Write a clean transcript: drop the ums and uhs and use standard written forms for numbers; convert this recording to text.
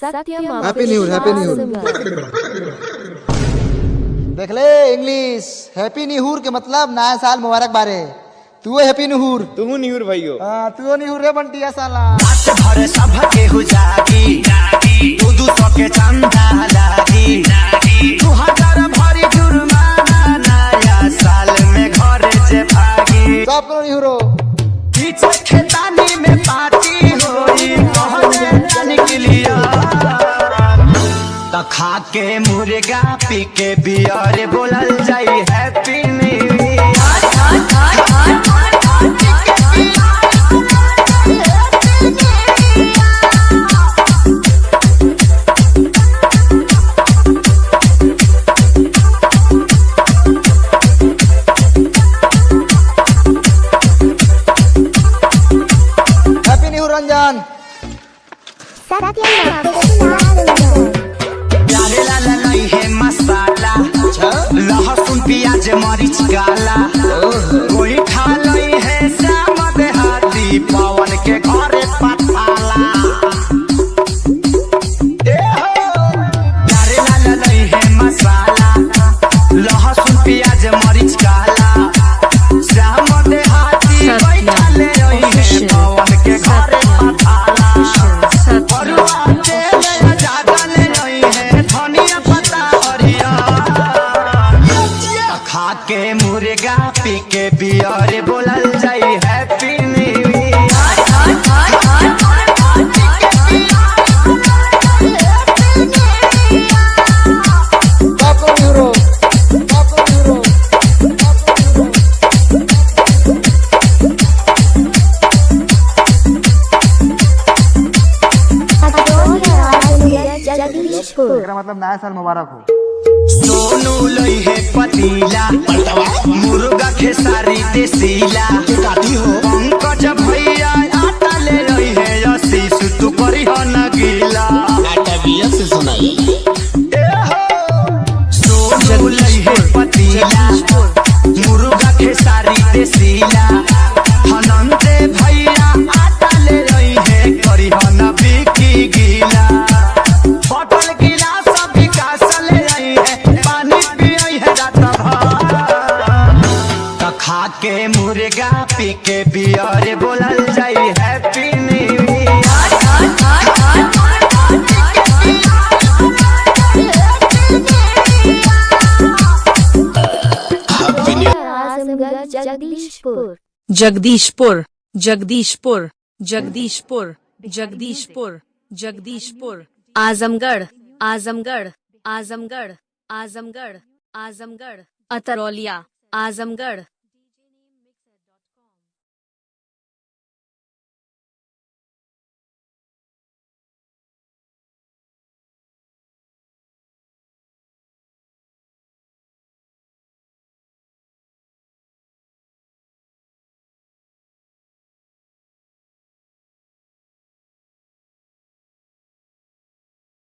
Happy new year, happy new year. देख ले English, happy new year के मतलब नया साल मुबारक बारे। तू हैप्पी न्यू ईयर, तू न्यू ईयर भाईयो। हां तू न्यू ईयर रे बंटिया साला। आज भर सब के हो जागी तू सौ के चंदा लागी 2000 भरी जुर्माना नया साल में घर से भागी। सब न्यू ईयर पीछे खेतानी में पार्टी होई कहने निकलिया त खा के मुर्गा पी के बियर बोलल जाई हैप्पी न्यू रंजन। प्यारे लाला नहीं है मसाला लहसुन प्याज मरीच काला कोई खा नहीं है श्याम देहाती पवन के घरे पठाला। प्यारे लाला नहीं है मसाला लहसुन प्याज मरीच काला श्याम देहाती बैठा ले रही है पवन के घरे पठाला। खा के मुर्गा पी के बियर बोलल जाई हैप्पी न्यू मतलब नया साल मुबारक हो। सोनू लई है पतीला मुर्गा खेसारी देसीला पंकज भैया आटा ले लई है आशीष तू करी हो न गीला। सोनू लई है पतीला मुर्गा खेसारी देसीला हनंते भैया आटा ले लई है करी हो न बिकी गीला। बॉटल गिलास विकास ले आई है पानी पियई है रात भर खा के मुर्गा पी के बियर बोलल जाई हैप्पी न्यू जगदीशपुर जगदीशपुर जगदीशपुर जगदीशपुर जगदीशपुर जगदीशपुर आजमगढ़ आजमगढ़ आजमगढ़ आजमगढ़ आजमगढ़ अतरौलिया आजमगढ़